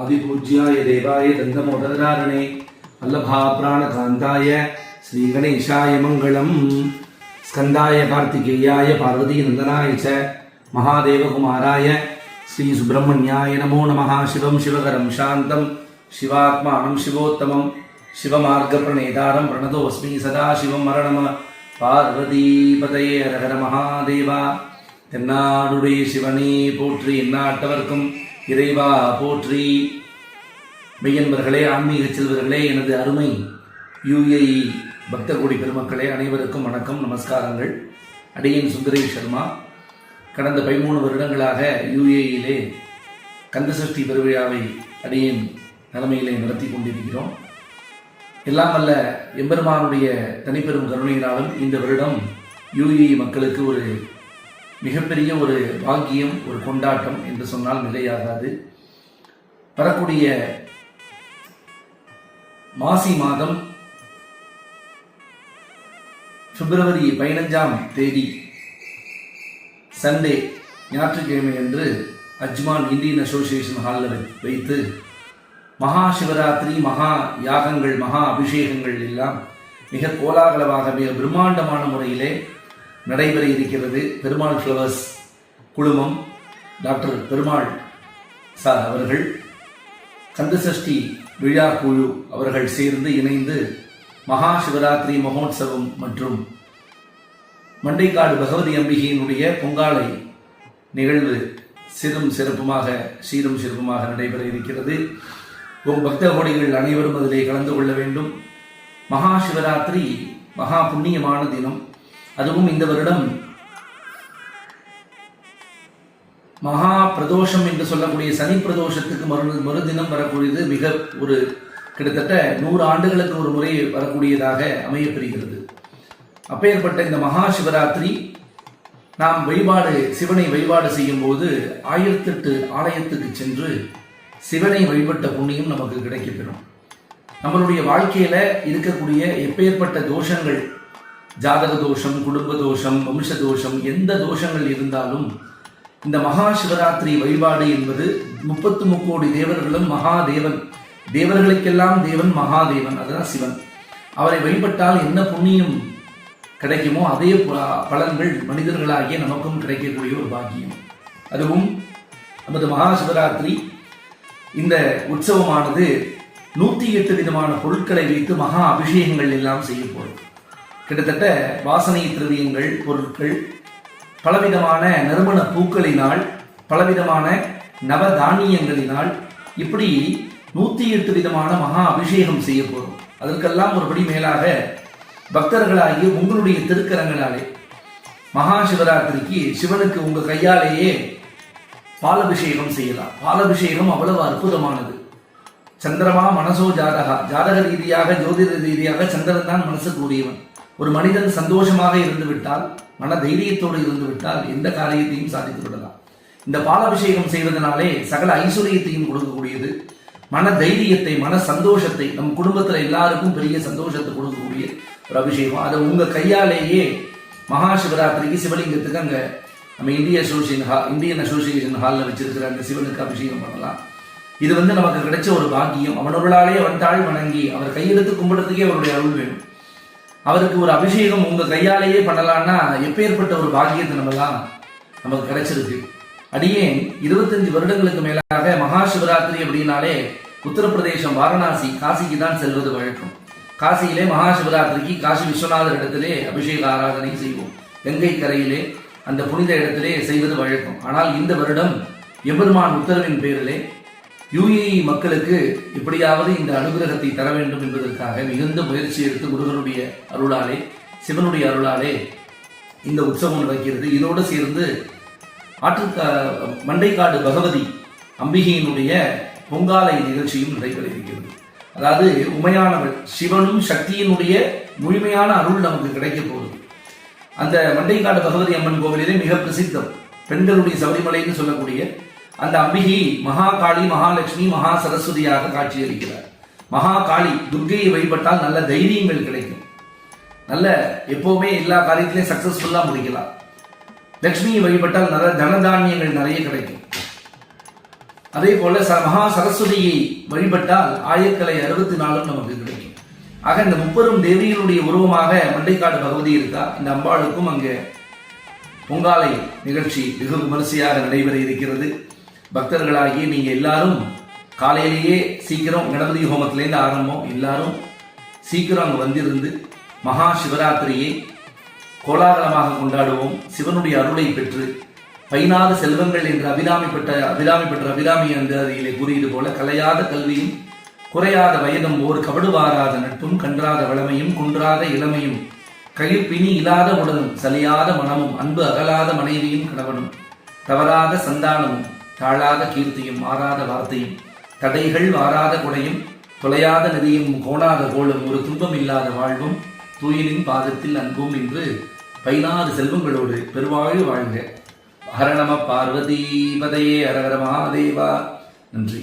आदिपूज्याय देवाय दन्तमोदरारणे वल्लभा प्राणकान्ताय श्रीगणेशाय मङ्गलम्। स्कन्दाय कार्तिकेयाय पार्वतीनन्दनाय च महादेवकुमाराय श्रीसुब्रह्मण्याय नमो नमः। शिवं शिवकरं शान्तं शिवात्मानं शिवोत्तमं शिवमार्गप्रणेतारं प्रणतोऽस्मि सदा शिवं मरणम பார்வதிபதையே ஹர மகாதேவா. தென்னாடுடைய சிவனே போற்றி, எந்நாட்டவர்க்கும் இறைவா போற்றி. மெய்யன்பர்களே, ஆன்மீக செல்வர்களே, எனது அருமை UAE பக்தகோடி பெருமக்களே, அனைவருக்கும் வணக்கம், நமஸ்காரங்கள். அடியேன் சுந்தரேஷ் சர்மா. கடந்த 13 வருடங்களாக UAEயிலே கந்தசஷ்டி பெருவிழாவை அடியேன் தலைமையிலே நடத்தி கொண்டிருக்கிறோம். எல்லாம் வல்ல எம்பெருமானுடைய தனிப்பெரும் கருணையினாலும் இந்த வருடம் UAE மக்களுக்கு ஒரு மிகப்பெரிய ஒரு பாக்கியம், ஒரு கொண்டாட்டம் என்று சொன்னால் மிகையாகாது. வரக்கூடிய மாசி மாதம் பிப்ரவரி 15ஆம் தேதி சண்டே ஞாயிற்றுக்கிழமை என்று அஜ்மான் இந்தியன் அசோசியேஷன் ஹாலில் வைத்து மகா சிவராத்திரி, மகா யாகங்கள், மகா அபிஷேகங்கள் எல்லாம் மிக கோலாகலமாக, மிக பிரம்மாண்டமான முறையிலே நடைபெற இருக்கிறது. பெருமாள் ஃப்ளவர்ஸ் குழுமம், டாக்டர் பெருமாள் சார் அவர்கள், கந்தசஷ்டி விழா குழு அவர்கள் சேர்ந்து இணைந்து மகா சிவராத்திரி மகோத்சவம் மற்றும் மண்டைக்காடு பகவதி அம்பிகையினுடைய பொங்காலை நிகழ்வு சீரும் சிறப்புமாக நடைபெற இருக்கிறது. பக்த கோடிகள் அனைவரும் அதிலே கலந்து கொள்ள வேண்டும். மகா சிவராத்திரி மகா புண்ணியமான தினம். அதுவும் இந்த வருடம் மகா பிரதோஷம் என்று சொல்லக்கூடிய சனி பிரதோஷத்துக்கு மறுதினம் வரக்கூடியது. மிக ஒரு கிட்டத்தட்ட 100 ஆண்டுகளுக்கு ஒரு முறை வரக்கூடியதாக அமையப்பெறுகிறது. அப்பேற்பட்ட இந்த மகா சிவராத்திரி நாம் சிவனை வழிபாடு செய்யும் போது 1008 ஆலயத்துக்கு சென்று சிவனை வழிபட்ட புண்ணியம் நமக்கு கிடைக்கப்பெறும். நம்மளுடைய வாழ்க்கையில இருக்கக்கூடிய எப்பேற்பட்ட தோஷங்கள், ஜாதக தோஷம், குடும்ப தோஷம், வம்ச தோஷம், எந்த தோஷங்கள் இருந்தாலும் இந்த மகா சிவராத்திரி வழிபாடு என்பது 33 கோடி தேவர்களும் மகாதேவன், தேவர்களுக்கெல்லாம் தேவன் மகாதேவன், அதுதான் சிவன். அவரை வழிபட்டால் என்ன புண்ணியம் கிடைக்குமோ அதே பலன்கள் மனிதர்களாகிய நமக்கும் கிடைக்கக்கூடிய ஒரு பாக்கியம். அதுவும் நமது மகா சிவராத்திரி இந்த உற்சவமானது 108 விதமான பொருட்களை வைத்து மகா அபிஷேகங்கள் எல்லாம் செய்யப்படும். கிட்டத்தட்ட வாசனை திரவியங்கள், பொருட்கள், பலவிதமான நறுமண பூக்களினால், பலவிதமான நவதானியங்களினால், இப்படி 108 விதமான மகா அபிஷேகம் செய்யப்படும். அதற்கெல்லாம் ஒருபடி மேலாக பக்தர்களாகிய உங்களுடைய திருக்கரங்களாலே மகா சிவராத்திரிக்கு சிவனுக்கு உங்க கையாலேயே பாலபிஷேகம் செய்யலாம். பாலபிஷேகம் அவ்வளவு அற்புதமானது. சந்திரமா மனசோ ஜாதகா, ஜாதக ரீதியாக, ஜோதிட ரீதியாக சந்திரன் தான் மனசுக்கு உரியவன். ஒரு மனிதன் சந்தோஷமாக இருந்து விட்டால், மன தைரியத்தோடு இருந்து விட்டால் எந்த காரியத்தையும் சாதித்து விடலாம். இந்த பாலாபிஷேகம் செய்வதனாலே சகல ஐஸ்வர்யத்தையும் கொடுக்கக்கூடியது, மன தைரியத்தை, மன சந்தோஷத்தை, நம் குடும்பத்தில் எல்லாருக்கும் பெரிய சந்தோஷத்தை கொடுக்கக்கூடிய ஒரு அபிஷேகம். அதை உங்க கையாலேயே மகா சிவராத்திரிக்கு சிவலிங்கத்துக்கு அங்க நம்ம இந்தியன் அசோசியேஷன் ஹாலில் வச்சிருக்கிற அந்த சிவனுக்கு அபிஷேகம் பண்ணலாம். இது நமக்கு கிடைச்ச ஒரு பாக்கியம். அவனவர்களாலே வந்தாள் வணங்கி அவர் கையெழுத்து கும்பிடுறதுக்கே அவருடைய அருள் வேணும். அவருக்கு ஒரு அபிஷேகம் உங்க கையாலேயே பண்ணலான்னா எப்பேற்பட்ட ஒரு பாக்கியத்தை நமக்கு கிடைச்சிருக்கு. அடியேன் 25 வருடங்களுக்கு மேலாக மகா சிவராத்திரி அப்படின்னாலே உத்தரப்பிரதேசம் வாரணாசி, காசிக்கு தான் செல்வது வழக்கம். காசியிலே மகா சிவராத்திரிக்கு காசி விஸ்வநாதர் இடத்திலே அபிஷேக ஆராதனை செய்வோம். கங்கை கரையிலே அந்த புனித இடத்திலே செய்வது வழக்கம். ஆனால் இந்த வருடம் எம்பெருமான் உத்தரவின் பேரிலே UAE மக்களுக்கு எப்படியாவது இந்த அனுகிரகத்தை தர வேண்டும் என்பதற்காக மிகுந்த முயற்சி எடுத்து முருகனுடைய அருளாலே, சிவனுடைய அருளாலே இந்த உற்சவம் நடக்கிறது. இதோடு சேர்ந்து மண்டைக்காடு பகவதி அம்பிகையினுடைய பொங்காலை நிகழ்ச்சியும் நடைபெற இருக்கிறது. அதாவது உமையானவள் சிவனும் சக்தியினுடைய முழுமையான அருள் நமக்கு கிடைக்க போகுது. அந்த மண்டைக்காடு பகவதி அம்மன் கோவிலிலே மிக பிரசித்தம், பெண்களுடைய சபரிமலைன்னு சொல்லக்கூடிய அந்த அம்பிகை மகாகாளி, மகாலட்சுமி, மகா சரஸ்வதியாக காட்சியளிக்கிறார். மகாகாளி துர்கையை வழிபட்டால் நல்ல தைரியங்கள் கிடைக்கும். நல்ல எப்பவுமே எல்லா காரியத்திலையும் சக்சஸ்ஃபுல்லா முடிக்கலாம். லட்சுமியை வழிபட்டால் நல்ல தனதானியங்கள் நிறைய கிடைக்கும். அதே போல மகா சரஸ்வதியை வழிபட்டால் ஆயக்கலை 64 நமக்கு கிடைக்கும். ஆக இந்த 30 தேவிகளுடைய உருவமாக மண்டைக்காடு பகவதி இருக்கா. இந்த அம்பாளுக்கும் அங்கே பொங்காலை நிகழ்ச்சி வெகு விமரிசையாக நடைபெற இருக்கிறது. பக்தர்களாகி நீங்க எல்லாரும் காலையிலேயே சீக்கிரம் கணபதி ஹோமத்திலேருந்து ஆரம்பம், எல்லாரும் சீக்கிரம் அங்கு வந்திருந்து மகா சிவராத்திரியை கோலாகலமாக கொண்டாடுவோம். சிவனுடைய அருளை பெற்று 16 செல்வங்கள் என்று அபிராமி பெற்ற அபிராமி அந்த அதிலே கூறியது போல கலையாத கல்வியும் குறையாத வயதும் ஓர் கபடுவாராத நட்பும் கன்றாத வளமையும் குன்றாத இளமையும் கையில் பிணி இல்லாத உடலும் சலியாத மனமும் அன்பு அகலாத மனைவியும் கணவனும் தவறாத சந்தானமும் தாழாத கீர்த்தியும் மாறாத வார்த்தையும் தடைகள் வாராத குடையும் தொலையாத நதியும் கோணாத கோளும் ஒரு துன்பம் இல்லாத வாழ்வும் தூயனின் பாதத்தில் அன்பும் என்று 16 செல்வங்களோடு பெருவாழ்வு வாழ்க. ஹர நம பார்வதி பதையே ஹரஹர மகாதேவா. நன்றி.